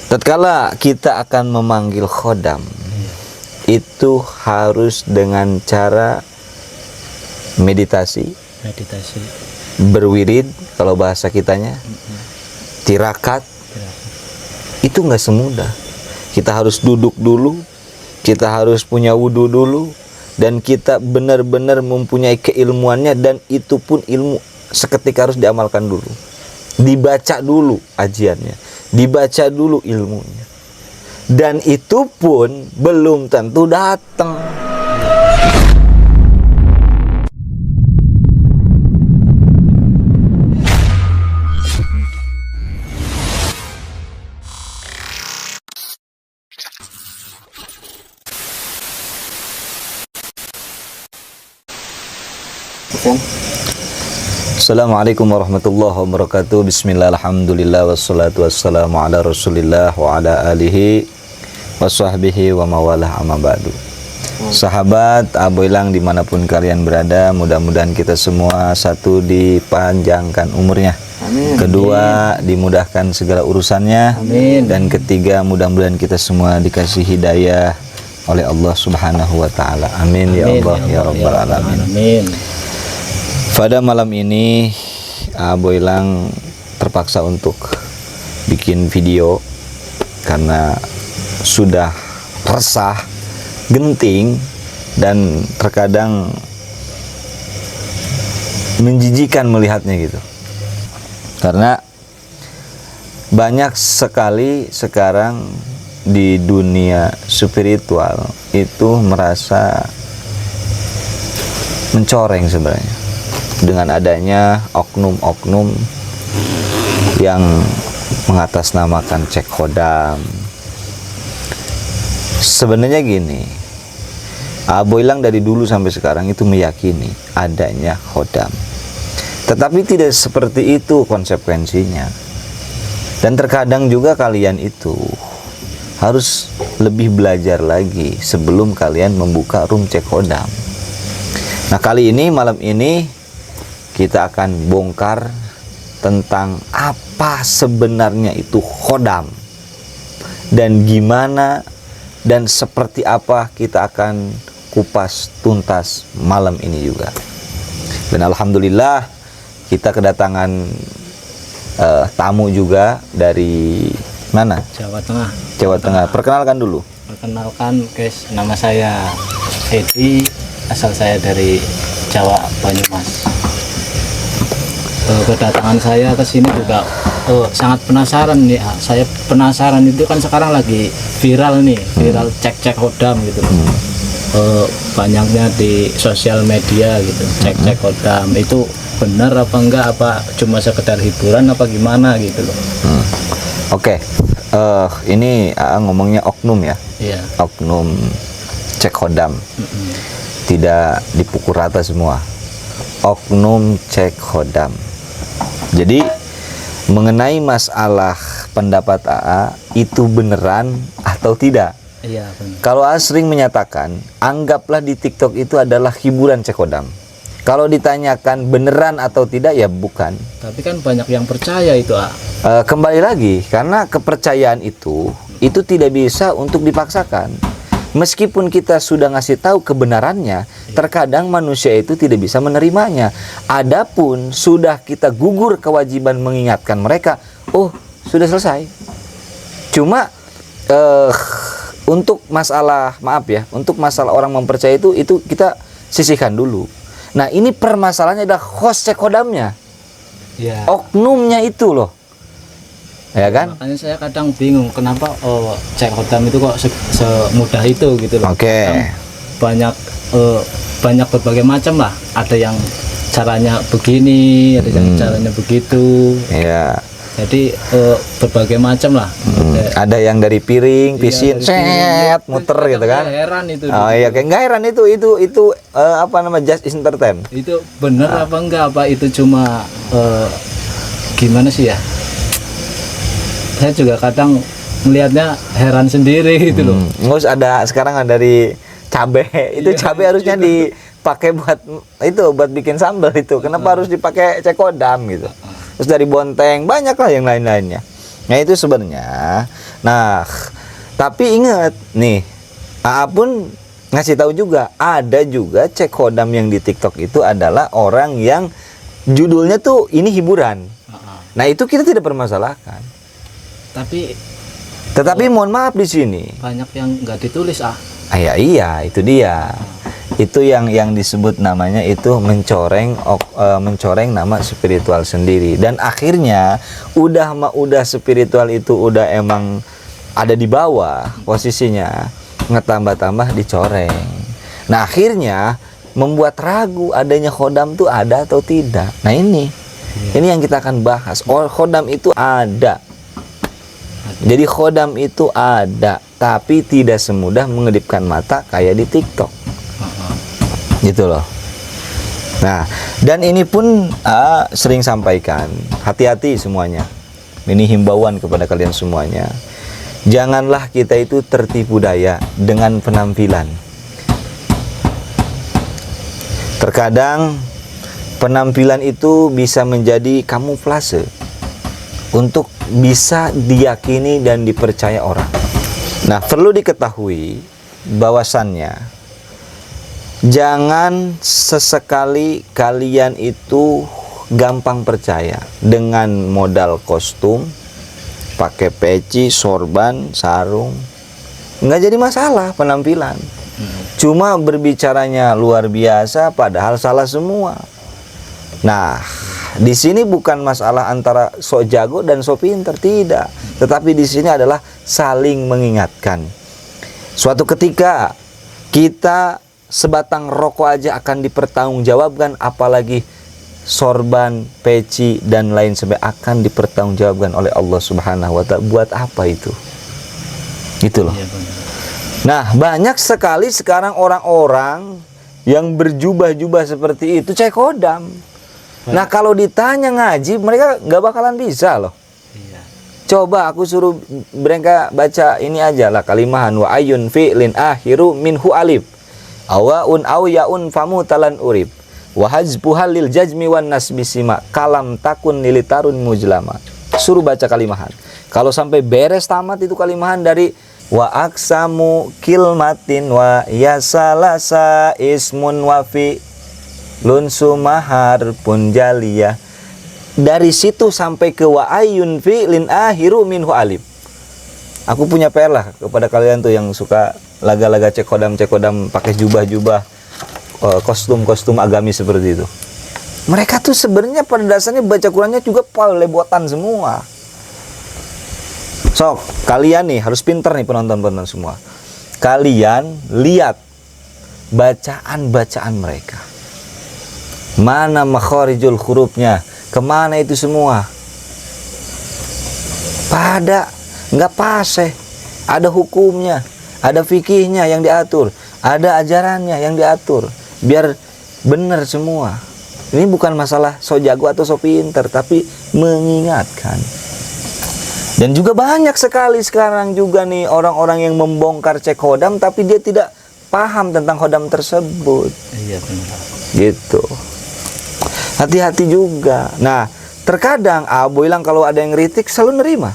tatkala kita akan memanggil khodam, itu harus dengan cara meditasi, berwirid kalau bahasa kitanya, tirakat. Itu nggak semudah. Kita harus duduk dulu, kita harus punya wudhu dulu, dan kita benar-benar mempunyai keilmuannya, dan itu pun ilmu seketika harus diamalkan dulu. Dibaca dulu ajiannya, dibaca dulu ilmunya. Dan itu pun belum tentu datang. Assalamualaikum warahmatullahi wabarakatuh. Bismillah, alhamdulillah, wassalatu wassalamu ala rasulillah wa ala alihi wa sahbihi wa mawalah, amma ba'du. Sahabat Aboilang dimanapun kalian berada, mudah-mudahan kita semua, satu, dipanjangkan umurnya, kedua, dimudahkan segala urusannya, dan ketiga, mudah-mudahan kita semua dikasih hidayah oleh Allah subhanahu wa ta'ala. Amin ya Allah ya rabbal alamin. Pada malam ini Aboilang terpaksa untuk bikin video karena sudah resah, genting, dan terkadang menjijikan melihatnya gitu. Karena banyak sekali sekarang di dunia spiritual itu merasa mencoreng sebenarnya dengan adanya oknum-oknum yang mengatasnamakan cek khodam. Sebenarnya gini, Aboilang dari dulu sampai sekarang itu meyakini adanya khodam, tetapi tidak seperti itu konsekuensinya. Dan terkadang juga kalian itu harus lebih belajar lagi sebelum kalian membuka room cek khodam. Nah, kali ini, malam ini, kita akan bongkar tentang apa sebenarnya itu khodam, dan gimana dan seperti apa kita akan kupas tuntas malam ini juga. Dan alhamdulillah kita kedatangan tamu juga dari mana? Jawa Tengah. Jawa Tengah. Perkenalkan dulu. Perkenalkan guys, nama saya Edi, asal saya dari Jawa, Banyumas. Kedatangan saya ke sini juga sangat penasaran nih. Saya penasaran, itu kan sekarang lagi viral nih, viral cek-cek khodam gitu. Banyaknya di sosial media gitu, cek-cek khodam. Itu benar apa enggak, apa cuma sekedar hiburan apa gimana gitu loh. Oke. Ini ngomongnya oknum ya. Iya. Oknum cek khodam. Tidak dipukul rata semua. Oknum cek khodam. Jadi mengenai masalah pendapat AA itu beneran atau tidak? Iya, benar. Kalau AA sering menyatakan, anggaplah di TikTok itu adalah hiburan cek khodam. Kalau ditanyakan beneran atau tidak, ya bukan. Tapi kan banyak yang percaya itu, kembali lagi, karena kepercayaan itu tidak bisa untuk dipaksakan. Meskipun kita sudah ngasih tahu kebenarannya, terkadang manusia itu tidak bisa menerimanya. Adapun sudah kita gugur kewajiban mengingatkan mereka, oh sudah selesai. Cuma untuk masalah, maaf ya, untuk masalah orang mempercayai itu kita sisihkan dulu. Nah, ini permasalahannya adalah host cek khodamnya, oknumnya itu loh. Ya kan? Makanya saya kadang bingung kenapa cek khodam itu kok semudah itu gitu loh. Oke. Banyak berbagai macam lah. Ada yang caranya begini, ada yang caranya begitu. Iya. Jadi berbagai macam lah. Ada yang dari piring, pisin, set, muter gitu kan? Heran itu. Oh iya, kayak nggak heran itu apa nama, just entertain. Itu bener apa enggak? Apa itu cuma gimana sih ya? Saya juga kadang melihatnya heran sendiri gitu loh. Ngus ada sekarang ada dari cabe. Itu cabe harusnya dipakai buat bikin sambal itu. Kenapa harus dipakai cek khodam gitu? Terus dari bonteng, banyak lah yang lain-lainnya. Nah itu sebenarnya. Nah, tapi ingat nih, AA pun ngasih tahu juga, ada juga cek khodam yang di TikTok itu adalah orang yang judulnya tuh ini hiburan. Nah itu kita tidak permasalahkan. Tetapi mohon maaf di sini banyak yang nggak ditulis iya itu dia. Itu yang disebut namanya itu mencoreng nama spiritual sendiri. Dan akhirnya udah spiritual itu udah emang ada di bawah posisinya, ngetambah-tambah dicoreng. Nah akhirnya membuat ragu adanya khodam tuh ada atau tidak. Nah ini yang kita akan bahas. Khodam itu ada. Jadi khodam itu ada, tapi tidak semudah mengedipkan mata kayak di TikTok. Gitu loh. Nah, dan ini pun sering sampaikan, hati-hati semuanya. Ini himbauan kepada kalian semuanya. Janganlah kita itu tertipu daya dengan penampilan. Terkadang penampilan itu bisa menjadi kamuflase untuk bisa diyakini dan dipercaya orang. Nah, perlu diketahui bahwasannya jangan sesekali kalian itu gampang percaya dengan modal kostum, pakai peci, sorban, sarung. Nggak jadi masalah penampilan. Cuma berbicaranya luar biasa padahal salah semua. Nah, di sini bukan masalah antara sok jago dan sok pinter, tidak. Tetapi di sini adalah saling mengingatkan. Suatu ketika kita sebatang rokok aja akan dipertanggungjawabkan, apalagi sorban, peci dan lain sebagainya akan dipertanggungjawabkan oleh Allah Subhanahu wa Ta'ala. Buat apa itu? Itu loh. Nah, banyak sekali sekarang orang-orang yang berjubah-jubah seperti itu cek khodam. Nah, kalau ditanya ngaji, mereka nggak bakalan bisa loh. Coba aku suruh mereka baca ini aja lah, kalimahan wa ayun fi'lin akhiru minhu alif awaun aw yaun famu talan urib wa hajbuhal lil jazmi wan nasbi sima kalam takun nilitarun mujlama. Suruh baca kalimahan. Kalau sampai beres tamat itu kalimahan dari wa aksamu kilmatin wa yasalasa ismun wafi lunsu mahar pun jaliyah. Dari situ sampai ke wa ayun fi'lin akhiru minhu alif. Aku punya PR lah kepada kalian tuh yang suka laga-laga cek khodam pakai jubah-jubah, kostum-kostum agamis seperti itu. Mereka tuh sebenarnya pada dasarnya baca Qurannya juga lebotan semua. Sok, kalian nih harus pinter nih penonton-penonton semua. Kalian lihat bacaan-bacaan mereka. Mana makharijul hurufnya, kemana itu semua? Pada nggak paseh, ada hukumnya, ada fikihnya yang diatur, ada ajarannya yang diatur, biar benar semua. Ini bukan masalah so jago atau so pinter, tapi mengingatkan. Dan juga banyak sekali sekarang juga nih orang-orang yang membongkar cek khodam, tapi dia tidak paham tentang khodam tersebut. Iya benar. Gitu. Hati-hati juga. Nah, terkadang Abu bilang kalau ada yang kritik selalu nerima.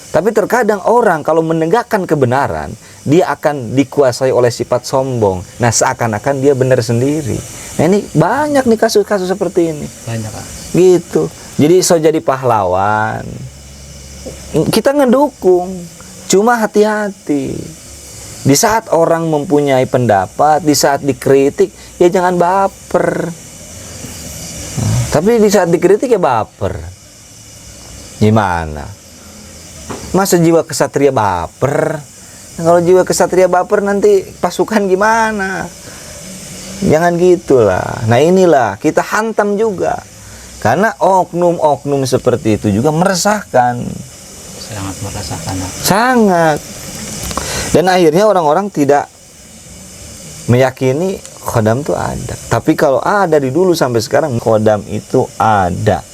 Tapi terkadang orang kalau menegakkan kebenaran, dia akan dikuasai oleh sifat sombong. Nah, seakan-akan dia benar sendiri. Nah, ini banyak nih kasus-kasus seperti ini. Banyak, Kak. Gitu. Jadi so jadi pahlawan. Kita ngedukung. Cuma hati-hati. Di saat orang mempunyai pendapat, di saat dikritik, ya jangan baper. Tapi di saat dikritik ya baper. Gimana? Masa jiwa kesatria baper? Kalau jiwa kesatria baper nanti pasukan gimana? Jangan gitulah. Nah inilah kita hantam juga. Karena oknum-oknum seperti itu juga meresahkan. Sangat meresahkan. Sangat. Dan akhirnya orang-orang tidak meyakini khodam itu ada. Tapi kalau ada di dulu sampai sekarang, khodam itu ada.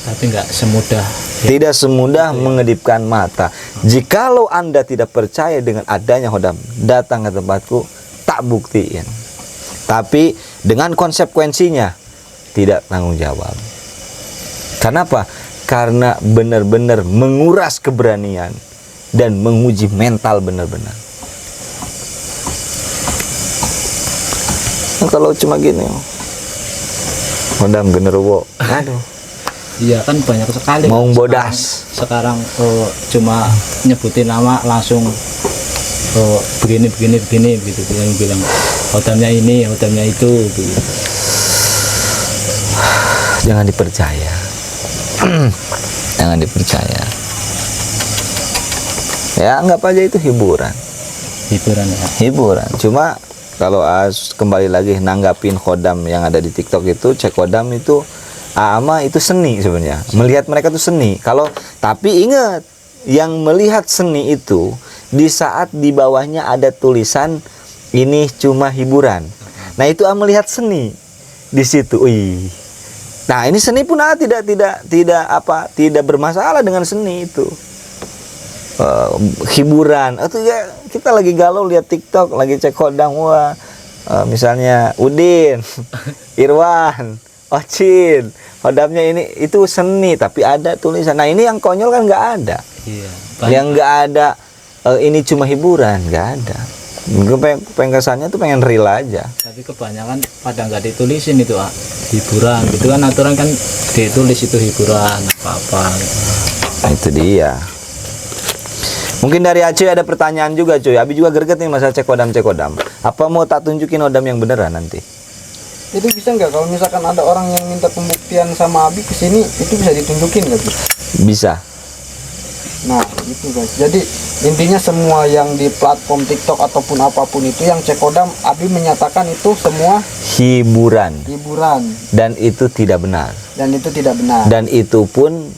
Tapi nggak semudah. Tidak semudah mengedipkan mata. Jikalau Anda tidak percaya dengan adanya khodam, datang ke tempatku, tak buktiin. Tapi dengan konsekuensinya, tidak tanggung jawab. Kenapa? karena benar-benar menguras keberanian dan menguji mental benar-benar. Nah, kalau cuma gini, Hodam genderuwo, aduh, Iya kan banyak sekali. mau bodas. Sekarang cuma nyebutin nama langsung begini gitu, yang bilang hotelnya ini, hotelnya itu gitu. Jangan dipercaya. Jangan dipercaya. Ya anggap aja itu hiburan. Hiburan ya. Hiburan. Cuma kalau kembali lagi nanggapin Khodam yang ada di TikTok itu, cek Khodam itu ama itu seni sebenarnya. Melihat mereka tuh seni. Tapi ingat, yang melihat seni itu di saat di bawahnya ada tulisan ini cuma hiburan. Nah, itu melihat seni di situ. Wih. Nah, ini seni pun tidak bermasalah dengan seni itu. Hiburan atau ya kita lagi galau lihat TikTok, lagi cek Khodam, wah misalnya Udin, Irwan, Ocin, Khodamnya ini, itu seni tapi ada tulisan. Nah, ini yang konyol kan nggak ada. Iya. Yang nggak ada ini cuma hiburan, nggak ada. Gue pengen kesannya tuh pengen real aja. Tapi kebanyakan pada nggak ditulisin itu hiburan gitu kan, aturan kan ditulis itu hiburan apa gitu. Nah, itu dia. Mungkin dari Aceh ada pertanyaan juga, cuy. Abi juga greget nih masalah cek Khodam. Apa mau tak tunjukin Khodam yang beneran nanti? Itu bisa nggak kalau misalkan ada orang yang minta pembuktian sama Abi kesini, itu bisa ditunjukin nggak? Bisa. Nah itu guys, jadi intinya semua yang di platform TikTok ataupun apapun itu yang cek Khodam, Abi menyatakan itu semua Hiburan. dan itu tidak benar. itu tidak benar. Dan itu pun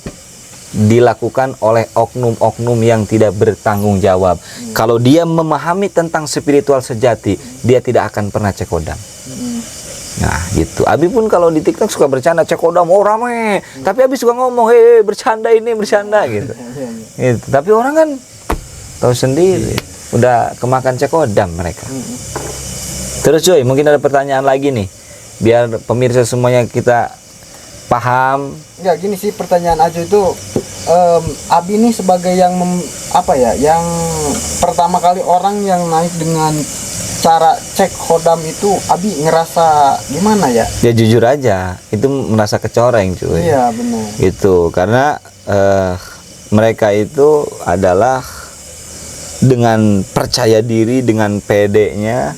dilakukan oleh oknum-oknum yang tidak bertanggung jawab. Kalau dia memahami tentang spiritual sejati, dia tidak akan pernah cek Khodam. Nah gitu. Abi pun kalau di TikTok suka bercanda cek Khodam, oh rame. Tapi Abi suka ngomong, bercanda gitu. Gitu. Tapi orang kan tahu sendiri, udah kemakan cek Khodam mereka. Terus cuy, mungkin ada pertanyaan lagi nih, biar pemirsa semuanya kita paham. Enggak, gini sih pertanyaan Ajo itu, Abi ini sebagai yang yang pertama kali orang yang naik dengan cara cek Khodam itu, Abi ngerasa gimana ya? Ya jujur aja, itu merasa kecoreng cuy. Iya benar. Itu karena mereka itu adalah dengan percaya diri, dengan pedenya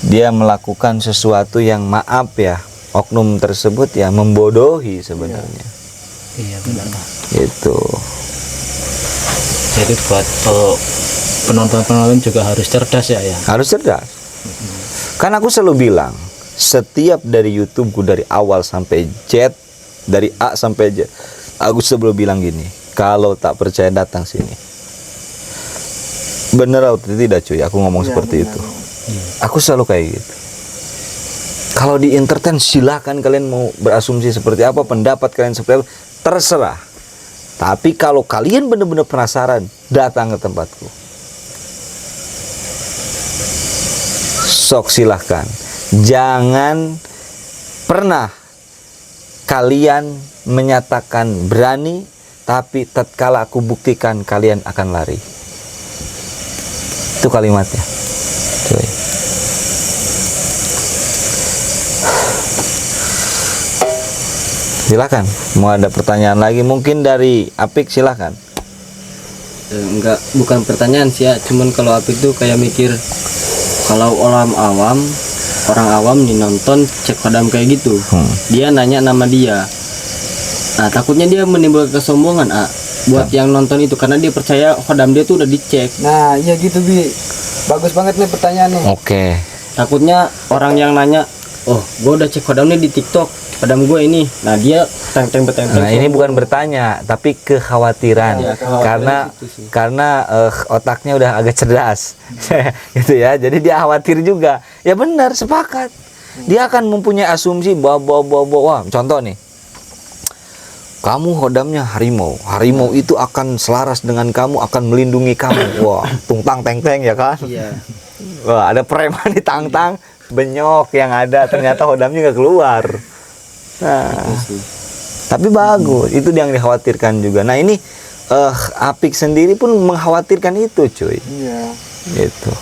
dia melakukan sesuatu yang, maaf ya, oknum tersebut ya membodohi sebenarnya. Iya benar. Itu. Jadi buat penonton juga harus cerdas ya. Harus cerdas. Kan aku selalu bilang, setiap dari YouTubeku dari awal sampai Z, dari A sampai Z, aku selalu bilang gini, kalau tak percaya datang sini. Bener atau tidak cuy, aku ngomong seperti itu. Aku selalu kayak gitu. Kalau di entertain silakan kalian mau berasumsi seperti apa, pendapat kalian seperti apa, terserah. Tapi kalau kalian benar-benar penasaran, datang ke tempatku. Sok silahkan. Jangan pernah kalian menyatakan berani, tapi tatkala aku buktikan kalian akan lari. Itu kalimatnya. Cuy. Silakan. Mau ada pertanyaan lagi? Mungkin dari Apik, silakan. Enggak, bukan pertanyaan sih ya, cuman kalau Apik tuh kayak mikir kalau orang awam nih nonton cek Khodam kayak gitu, dia nanya nama dia. Nah, takutnya dia menimbulkan kesombongan buat yang nonton itu, karena dia percaya Khodam dia tuh udah dicek. Nah iya gitu Bi, bagus banget nih pertanyaannya. Oke. Takutnya orang yang nanya, oh gue udah cek Khodam nih di TikTok, Khodam gue ini. Nah dia teng-teng. Nah ini bukan bertanya, tapi kekhawatiran. Ya, kekhawatiran karena otaknya udah agak cerdas, gitu ya. Jadi dia khawatir juga. Ya benar, sepakat. Dia akan mempunyai asumsi bahwa wah, contoh nih, kamu Khodamnya harimau. Harimau itu akan selaras dengan kamu, akan melindungi kamu. Wah, tungtang teng-teng ya kan? Iya. Wah, ada preman di tang-tang, benyok yang ada, ternyata Khodamnya nggak keluar. Nah, Tapi bagus, itu yang dikhawatirkan juga. Nah ini Apik sendiri pun mengkhawatirkan itu, cuy. Iya. Gitu.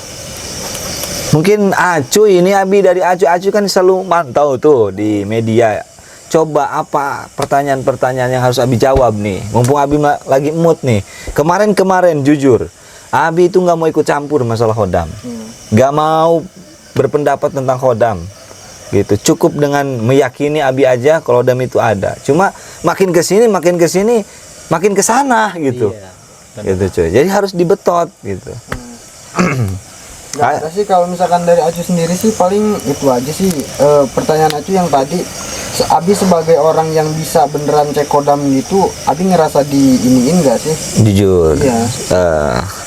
Mungkin Acuy ini, Abi dari Acuy kan selalu mantau tuh di media. Coba apa pertanyaan-pertanyaan yang harus Abi jawab nih. Mumpung Abi lagi mood nih. Kemarin jujur, Abi itu nggak mau ikut campur masalah khodam. Nggak mau berpendapat tentang khodam. Gitu. Cukup dengan meyakini Abi aja kalau khodam itu ada. Cuma makin kesini makin kesana gitu. Iya, Gitu cuy. Jadi harus dibetot gitu. Nggak ada sih kalau misalkan dari Acu sendiri sih paling itu aja sih pertanyaan Acu yang tadi. Abi sebagai orang yang bisa beneran cek kodam gitu, Abi ngerasa diiniin nggak sih? Jujur, Iya.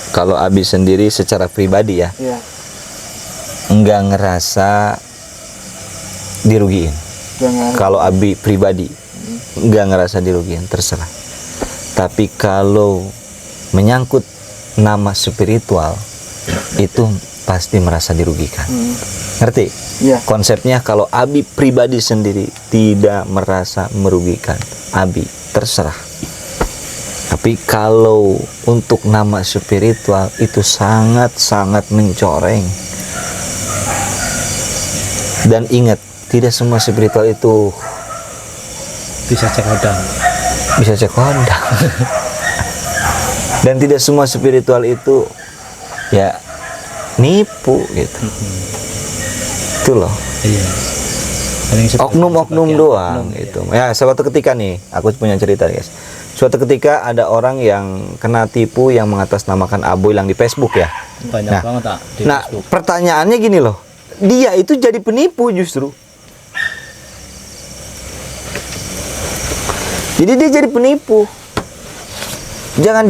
kalau Abi sendiri secara pribadi ya, Iya. nggak ngerasa dirugiin. Jangan. Kalau Abi pribadi nggak ngerasa dirugiin, terserah. Tapi kalau menyangkut nama spiritual, itu pasti merasa dirugikan. Ngerti? Iya. Konsepnya kalau Abi pribadi sendiri tidak merasa merugikan, Abi terserah. Tapi kalau untuk nama spiritual itu sangat-sangat mencoreng. Dan ingat, tidak semua spiritual itu bisa cek hodam. bisa cek kodam. Dan tidak semua spiritual itu ya nipu gitu. Itu loh. Iya. Paling Oknum-oknum sebagai doang oknum, gitu. Ya, suatu ketika nih, aku punya cerita guys. Suatu ketika ada orang yang kena tipu yang mengatasnamakan Aboy Lang di Facebook ya. iya. Banyak Nah, banget di Nah, Facebook. pertanyaannya gini loh. Dia itu jadi penipu justru. Jadi dia jadi penipu. Jangan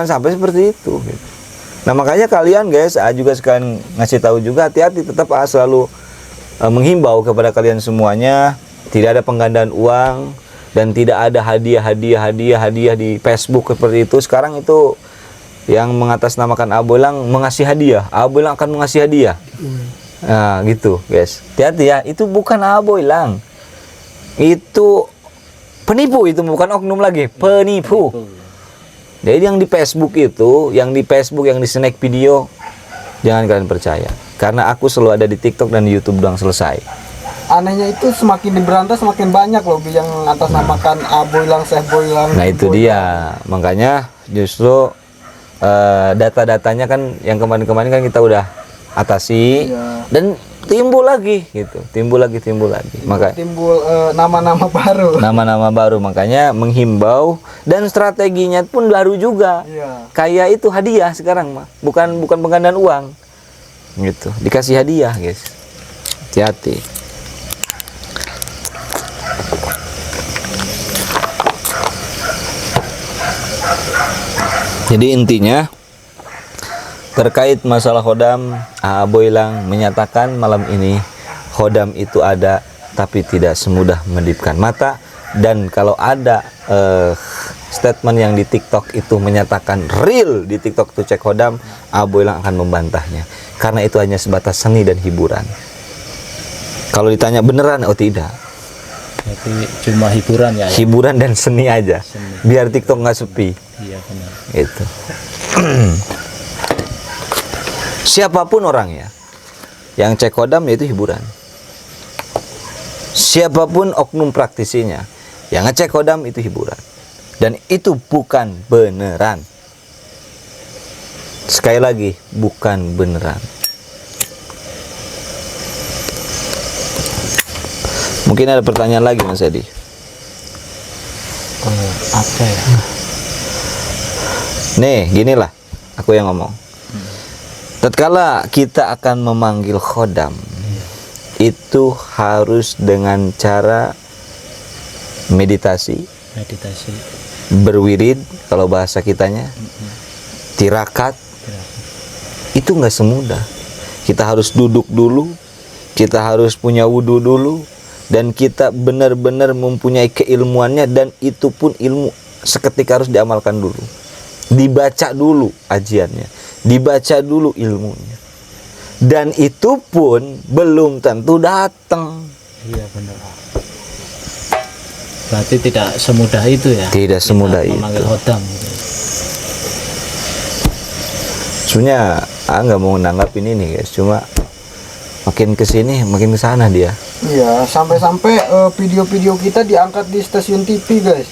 sampai seperti itu gitu. Nah, makanya kalian guys, juga sekalian ngasih tahu juga, hati-hati, tetap selalu menghimbau kepada kalian semuanya, tidak ada penggandaan uang dan tidak ada hadiah di Facebook seperti itu. Sekarang itu yang mengatasnamakan Aboy Lang mengasih hadiah, Aboy Lang akan mengasih hadiah. Nah, gitu guys. Hati-hati ya, itu bukan Aboy Lang. Itu penipu, itu bukan oknum lagi, penipu. Jadi yang di Facebook itu, yang di snack video, jangan kalian percaya. Karena aku selalu ada di TikTok dan di YouTube doang, selesai. Anehnya itu semakin diberantas semakin banyak loh yang atas namakan Aboy Lang, Syekh Boy Lang. Nah itu dia, makanya justru data-datanya kan yang kemarin-kemarin kan kita udah atasi. Iya. Dan timbul lagi gitu, timbul lagi. Maka Timbul nama-nama baru. nama-nama baru, makanya menghimbau dan strateginya pun baru juga. Iya. Kayak itu hadiah sekarang mah, bukan penggandaan uang. Gitu, dikasih hadiah, guys. Hati-hati. Jadi intinya terkait masalah khodam, Aboy Lang menyatakan malam ini khodam itu ada, tapi tidak semudah mendipkan mata. Dan kalau ada statement yang di TikTok itu menyatakan real di TikTok itu cek khodam, Aboy Lang akan membantahnya. Karena itu hanya sebatas seni dan hiburan. Kalau ditanya beneran, oh tidak. Berarti cuma hiburan ya. Hiburan dan seni aja. Seni. Biar TikTok nggak sepi. Iya benar. Itu. Siapapun orangnya yang cek kodam itu hiburan. Siapapun oknum praktisinya yang ngecek kodam itu hiburan. Dan itu bukan beneran. Sekali lagi, bukan beneran. Mungkin ada pertanyaan lagi Mas Edi. Apa ya? Nih, ginilah aku yang ngomong. Tatkala kita akan memanggil khodam, itu harus dengan cara meditasi, berwirid kalau bahasa kitanya, tirakat. Itu nggak semudah. Kita harus duduk dulu, kita harus punya wudhu dulu, dan kita benar-benar mempunyai keilmuannya, dan itu pun ilmu seketika harus diamalkan dulu. Dibaca dulu ajiannya, dibaca dulu ilmunya, dan itu pun belum tentu datang. Iya benar. Berarti tidak semudah itu ya. Tidak kita semudah itu. memanggil hodam gitu. Sebenarnya nggak mau nanggapin ini guys, cuma makin kesini makin kesana dia. Iya, sampai-sampai video-video kita diangkat di stasiun TV guys.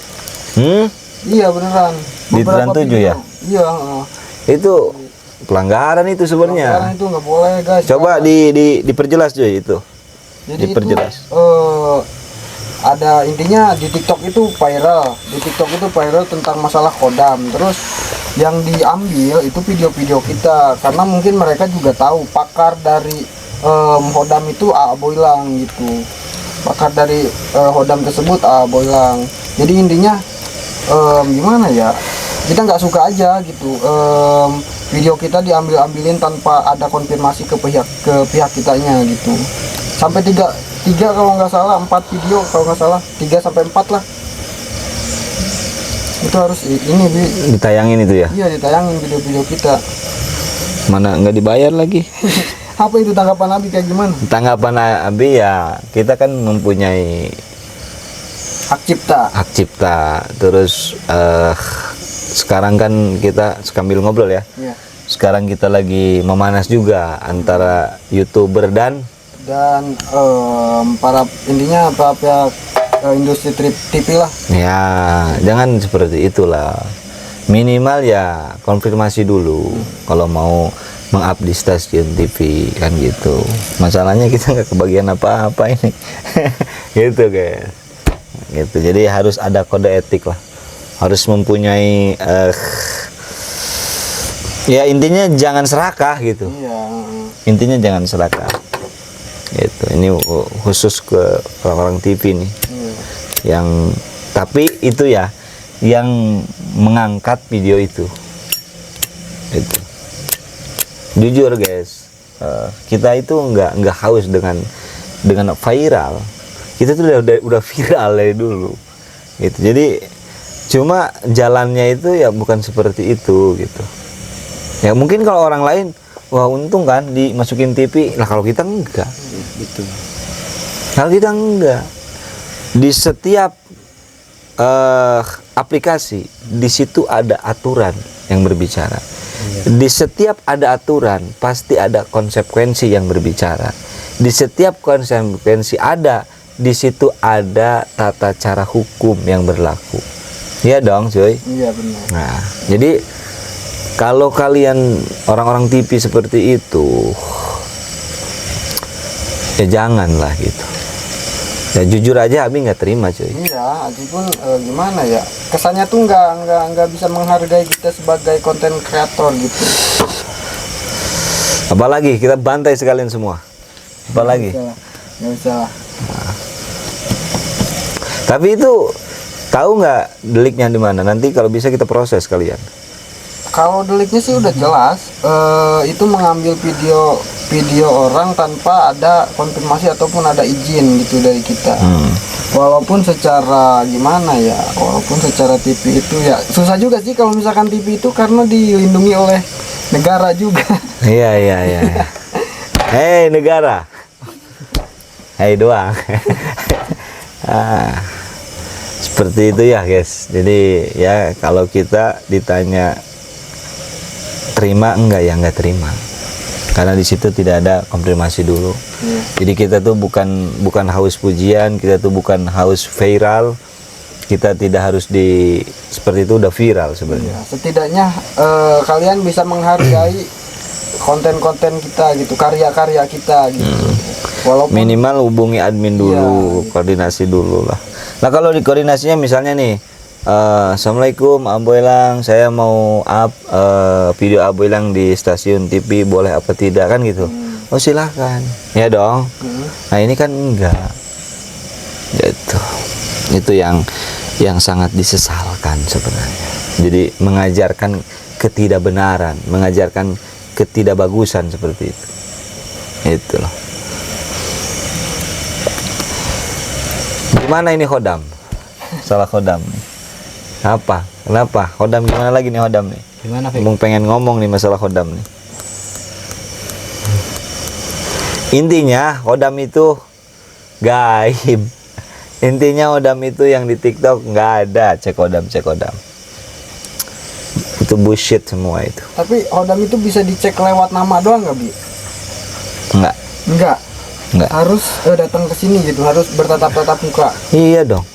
Iya beneran. Di Trans 7 video. ya? Iya. Itu pelanggaran itu sebenarnya. Sekarang itu nggak boleh guys. Coba diperjelas Joy itu. Jadi diperjelas. itu ada intinya di TikTok itu viral. Di TikTok itu viral tentang masalah kodam. Terus yang diambil itu video-video kita karena mungkin mereka juga tahu pakar dari hodam itu A Boylang gitu. Pakar dari hodam tersebut A Boylang. Jadi intinya gimana ya? Kita nggak suka aja gitu. Video kita diambil-ambilin tanpa ada konfirmasi ke pihak kitanya gitu. Sampai tiga kalau nggak salah, 4 video kalau nggak salah, 3 sampai 4 lah. Itu harus ini Ditayangin itu ya. iya ditayangin video-video kita. Mana nggak dibayar lagi. Apa itu tanggapan Abi kayak gimana? Tanggapan Abi ya, kita kan mempunyai Hak cipta. hak cipta. Terus sekarang kan kita sambil ngobrol ya. Iya. Sekarang kita lagi memanas juga antara YouTuber dan Para intinya pihak industri TV lah. ya, jangan seperti itulah. Minimal ya konfirmasi dulu kalau mau meng-up di stasiun TV kan gitu. Masalahnya kita nggak kebagian apa-apa ini. Gitu guys. Gitu. Jadi harus ada kode etik lah. Harus mempunyai ya intinya jangan serakah gitu. Iya. Intinya jangan serakah. Gitu. Ini khusus ke orang-orang TV nih. Iya. Yang tapi itu ya yang mengangkat video itu. Jujur guys, kita itu nggak haus dengan viral. Kita tuh udah viral dari dulu. Gitu. Jadi cuma jalannya itu ya bukan seperti itu gitu. Ya mungkin kalau orang lain wah untung kan dimasukin TV, lah kalau kita enggak. Gitu. Kalau kita enggak. Di setiap aplikasi di situ ada aturan yang berbicara. Di setiap ada aturan pasti ada konsekuensi yang berbicara. Di setiap konsekuensi ada, di situ ada tata cara hukum yang berlaku. Iya dong, cuy. Iya benar. Nah, jadi kalau kalian orang-orang TV seperti itu, ya janganlah gitu. Ya jujur aja Abi nggak terima cuy. Iya, Abi pun gimana ya? Kesannya tuh nggak bisa menghargai kita sebagai konten kreator gitu. Apalagi kita bantai sekalian semua. Apalagi. Nggak bisa. Tapi itu tahu nggak deliknya di mana? Nanti kalau bisa kita proses kalian. Kalau deliknya sih udah jelas, itu mengambil video orang tanpa ada konfirmasi ataupun ada izin gitu dari kita. Walaupun secara gimana ya, walaupun secara TV itu ya susah juga sih kalau misalkan TV itu karena dilindungi oleh negara juga. Iya. Hei negara. Hei doang. Seperti itu ya guys. Jadi ya kalau kita ditanya terima enggak ya enggak terima, karena di situ tidak ada konfirmasi dulu. Jadi kita tuh bukan haus pujian, kita tuh bukan haus viral, kita tidak harus seperti itu udah viral sebenarnya. Setidaknya kalian bisa menghargai konten-konten kita gitu, karya-karya kita gitu. Walaupun Minimal hubungi admin dulu, koordinasi dulu lah. Nah kalau di koordinasinya misalnya nih, Assalamualaikum Aboylang, saya mau up video Aboylang di stasiun TV, boleh apa tidak kan gitu. Oh silahkan, ya dong. Nah ini kan enggak, gitu. Itu yang sangat disesalkan sebenarnya. Jadi mengajarkan ketidakbenaran, mengajarkan ketidakbagusan seperti itu. Itu loh. Gimana ini Hodam? Salah Hodam nih. Apa? Kenapa? Hodam gimana lagi nih Hodam nih? Gimana Fik? Emang pengen ngomong nih masalah Hodam nih. Intinya Hodam itu gaib. Intinya hodam itu yang di TikTok nggak ada cek hodam. Itu bullshit semua itu. Tapi hodam itu bisa dicek lewat nama doang nggak, Bi? Nggak. Enggak. Harus datang ke sini gitu, harus bertatap-tatap muka. Iya dong.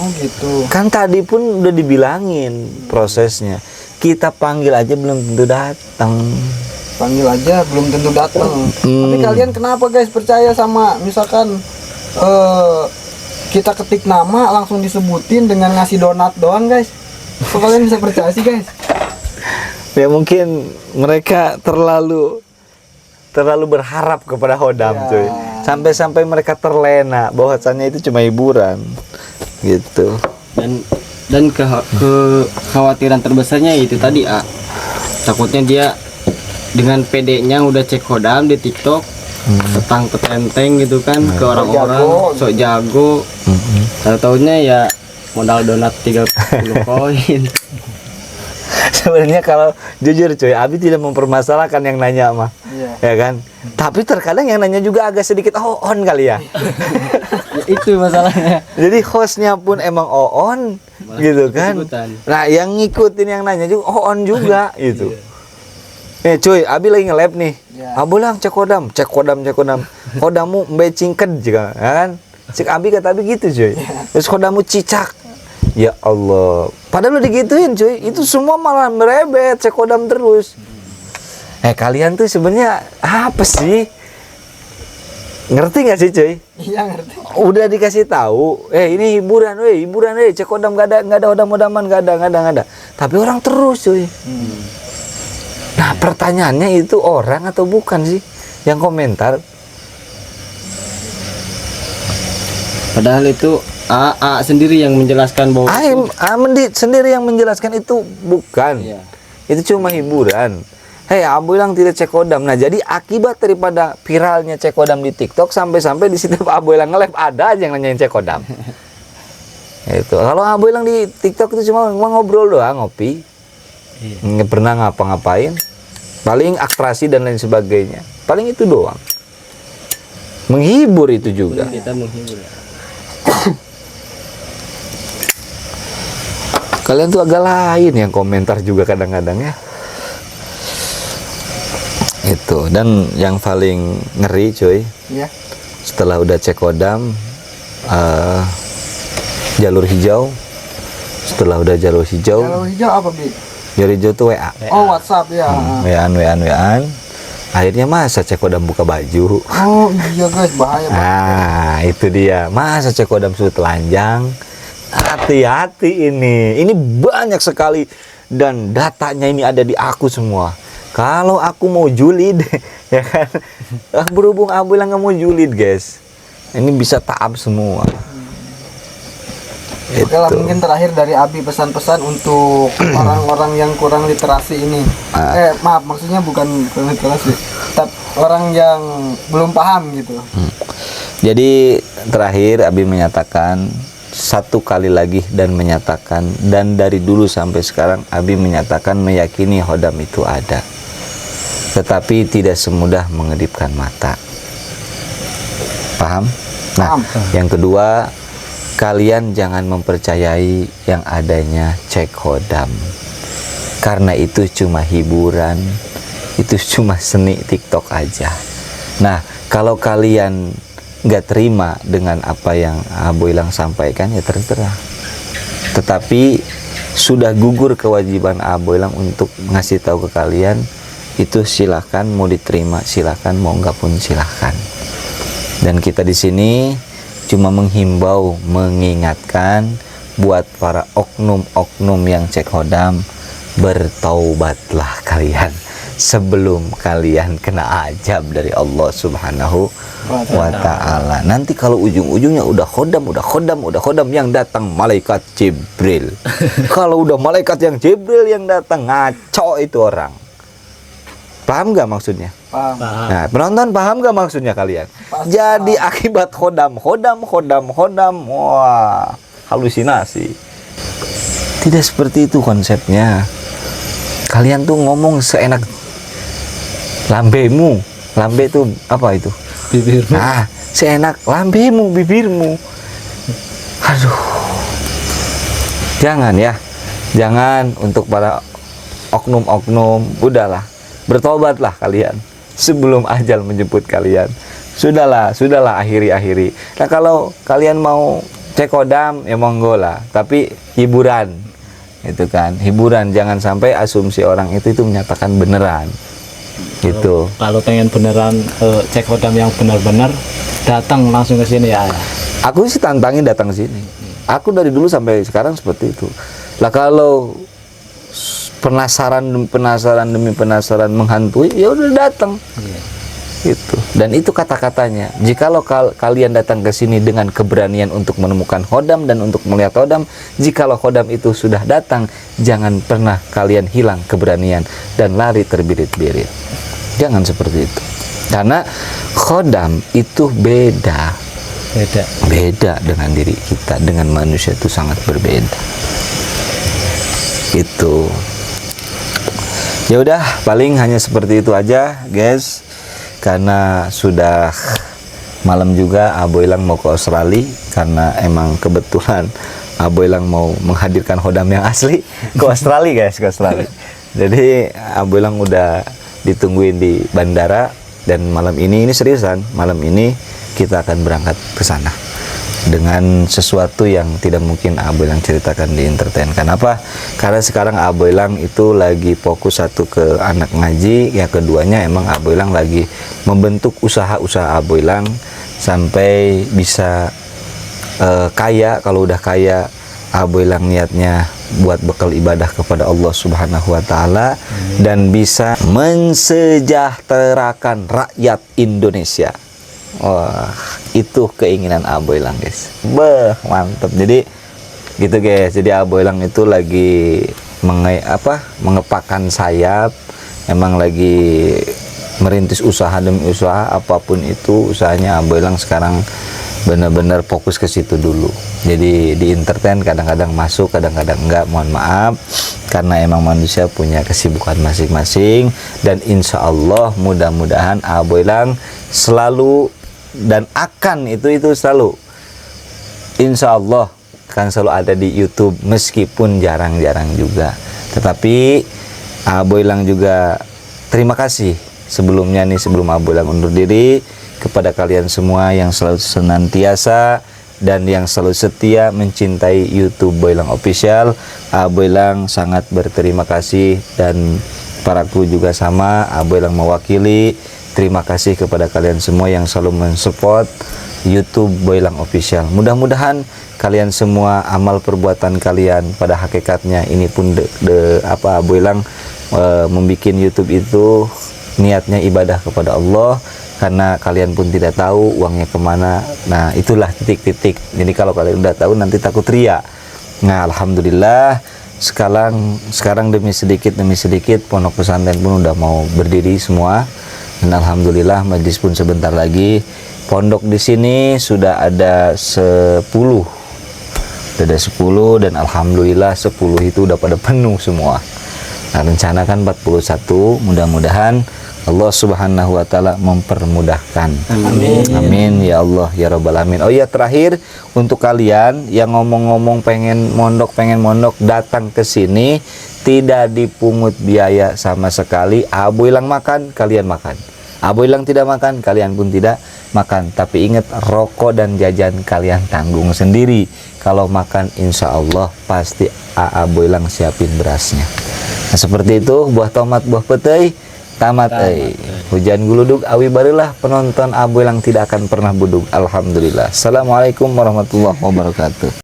Oh gitu. Kan tadi pun udah dibilangin prosesnya. Kita panggil aja belum tentu datang. Panggil aja belum tentu datang. Tapi kalian kenapa guys percaya sama misalkan kita ketik nama langsung disebutin dengan ngasih donat doang guys? Kok kalian bisa percaya sih guys? Ya mungkin mereka terlalu berharap kepada hodam Ya. cuy. Sampai-sampai mereka terlena bahwasannya itu cuma hiburan. Gitu. Dan kekhawatiran terbesarnya itu tadi takutnya dia dengan PD-nya udah cek hodam di TikTok, petang petenteng gitu kan ke orang-orang sok jago. Tahu-taunya ya modal donat 30 koin. Sebenarnya kalau jujur cuy, Abi tidak mempermasalahkan yang nanya mah. Iya. Ya kan? Tapi terkadang yang nanya juga agak sedikit on kali ya. Ya, itu masalahnya. Jadi hostnya pun emang on gitu kan. ikut-ikutan. Nah, yang ngikutin yang nanya juga on juga gitu. Cuy, Abi lagi nge-lab nih. Ya. Abulang cek hodam. Hodamu mbecingked juga, ya kan? Cek Abi kata Abi gitu cuy. Terus hodamu cicak. Ya Allah. Padahal udah digituin cuy. Itu semua malah merebet cek hodam terus. Kalian tuh sebenarnya apa sih? Ngerti nggak sih cuy? Iya ngerti. Udah dikasih tahu, ini hiburan, cek hodam nggak ada hodam-hodaman, nggak ada. Tapi orang terus cuy. Nah pertanyaannya itu orang atau bukan sih yang komentar? Padahal itu AA sendiri yang menjelaskan bahwa Sendiri yang menjelaskan itu bukan. Iya. Itu cuma hiburan. Abu bilang tidak cek hodam. Nah jadi akibat daripada viralnya cek hodam di TikTok sampai-sampai di situ Abu bilang nge-live ada aja yang nanyain cek hodam. Itu. Kalau Abu bilang di TikTok itu cuma ngobrol doang, ngopi. Nggak pernah ngapa-ngapain. Paling atraksi dan lain sebagainya. Paling itu doang. Menghibur itu juga. kita menghibur. Kalian tuh agak lain yang komentar juga kadang-kadang ya. Itu. Dan yang paling ngeri cuy, Iya. setelah udah cek hodam, jalur hijau. Setelah udah jalur hijau, Jalur hijau apa, Bi? jalur hijau tuh WA. Oh, WhatsApp ya. WA-an. Akhirnya masa cek hodam buka baju. Oh, iya guys, bahaya banget. Nah, itu dia. Masa cek hodam sudah telanjang. Hati-hati ini. Ini banyak sekali dan datanya ini ada di aku semua. Kalau aku mau julid, ya kan? Berhubung aku bilang nggak mau julid, guys. Ini bisa taab semua. Oke lah, mungkin terakhir dari Abi pesan-pesan untuk orang-orang yang kurang literasi ini. Maaf, maksudnya bukan kurang literasi, tapi orang yang belum paham gitu. Jadi terakhir Abi menyatakan satu kali lagi dan menyatakan, dan dari dulu sampai sekarang Abi menyatakan meyakini hodam itu ada, tetapi tidak semudah mengedipkan mata. Paham? Nah, Paham. yang kedua, kalian jangan mempercayai yang adanya cek hodam, karena itu cuma hiburan, itu cuma seni TikTok aja. Nah, kalau kalian nggak terima dengan apa yang Abu Ilang sampaikan, ya terserah. Tetapi sudah gugur kewajiban Abu Ilang untuk ngasih tahu ke kalian, itu silahkan, mau diterima silahkan, mau nggak pun silahkan. Dan kita di sini cuma menghimbau, mengingatkan buat para oknum-oknum yang cek hodam, bertaubatlah kalian sebelum kalian kena azab dari Allah Subhanahu wa Ta'ala. Nanti kalau ujung-ujungnya udah khodam yang datang malaikat Jibril. Kalau udah malaikat yang Jibril yang datang, ngaco itu orang. Paham gak maksudnya? Paham. Nah, penonton paham gak maksudnya kalian? Pasti Jadi akibat khodam, wah, halusinasi. Tidak seperti itu konsepnya. Kalian tuh ngomong seenak lambemu. Lambe itu apa itu? Bibirmu. Nah, seenak lambemu, bibirmu. Aduh, jangan ya, jangan untuk para oknum-oknum, udahlah, bertobatlah kalian sebelum ajal menjemput kalian. Sudahlah, akhiri. Nah kalau kalian mau cek kodam ya monggo lah, tapi hiburan, itu kan, hiburan. Jangan sampai asumsi orang itu menyatakan beneran, gitu. Kalau pengen beneran cek kodam yang benar-benar, datang langsung ke sini ya. Aku sih tantangin datang ke sini. Aku dari dulu sampai sekarang seperti itu. Lah kalau penasaran demi penasaran menghantui, ya udah datang. Itu. Dan itu kata-katanya. Jikalau kalian datang ke sini dengan keberanian untuk menemukan hodam dan untuk melihat hodam, jikalau hodam itu sudah datang, jangan pernah kalian hilang keberanian dan lari terbirit-birit. Jangan seperti itu. Karena hodam itu beda dengan diri kita, dengan manusia itu sangat berbeda. Itu. Ya udah, paling hanya seperti itu aja, guys. Karena sudah malam juga, Aboilang mau ke Australia karena emang kebetulan Aboilang mau menghadirkan hodam yang asli ke Australia, guys, ke Australia. Jadi Aboilang udah ditungguin di bandara dan malam ini seriusan, malam ini kita akan berangkat ke sana dengan sesuatu yang tidak mungkin Aboilang ceritakan di entertain. Kenapa? Karena sekarang Aboilang itu lagi fokus satu ke anak ngaji, yang keduanya emang Aboilang lagi membentuk usaha-usaha Aboilang sampai bisa kaya. Kalau udah kaya, Aboilang niatnya buat bekal ibadah kepada Allah Subhanahu wa taala dan bisa mensejahterakan rakyat Indonesia. Wah, itu keinginan Aboilang, guys. Mantep. Jadi gitu, guys. Jadi Aboilang itu lagi mengepakkan sayap, emang lagi merintis usaha demi usaha, apapun itu usahanya. Aboilang sekarang benar-benar fokus ke situ dulu. Jadi di entertain kadang-kadang masuk, kadang-kadang enggak, mohon maaf, karena emang manusia punya kesibukan masing-masing. Dan insya Allah mudah-mudahan Aboilang selalu dan akan itu selalu, insya Allah akan selalu ada di YouTube, meskipun jarang-jarang juga. Tetapi Aboilang juga terima kasih sebelumnya nih, sebelum Aboilang undur diri, kepada kalian semua yang selalu senantiasa dan yang selalu setia mencintai YouTube Boilang Official. Aboilang sangat berterima kasih, dan para kru juga sama. Aboilang mewakili terima kasih kepada kalian semua yang selalu mensupport YouTube Boilang Official. Mudah-mudahan kalian semua amal perbuatan kalian pada hakikatnya ini pun Aboilang membuat YouTube itu niatnya ibadah kepada Allah, karena kalian pun tidak tahu uangnya kemana. Nah itulah titik-titik. Jadi kalau kalian udah tahu nanti takut ria. Nah alhamdulillah sekarang demi sedikit pondok pesantren pun udah mau berdiri semua. Dan alhamdulillah majlis pun sebentar lagi. Pondok di sini sudah ada 10. Dan alhamdulillah 10 itu udah pada penuh semua. Nah, rencana kan 41, mudah-mudahan Allah Subhanahu wa taala mempermudahkan. Amin. Amin ya Allah ya rabbal alamin. Oh iya, terakhir untuk kalian yang ngomong-ngomong pengen mondok datang ke sini, tidak dipungut biaya sama sekali. Aboilang makan, kalian makan. Aboilang tidak makan, kalian pun tidak makan. Tapi ingat, rokok dan jajan kalian tanggung sendiri. Kalau makan insya Allah pasti Aboilang siapin berasnya. Nah seperti itu, buah tomat buah petai tamat. Hujan guludug awi barilah, penonton Aboilang tidak akan pernah budug. Alhamdulillah. Assalamualaikum warahmatullahi wabarakatuh.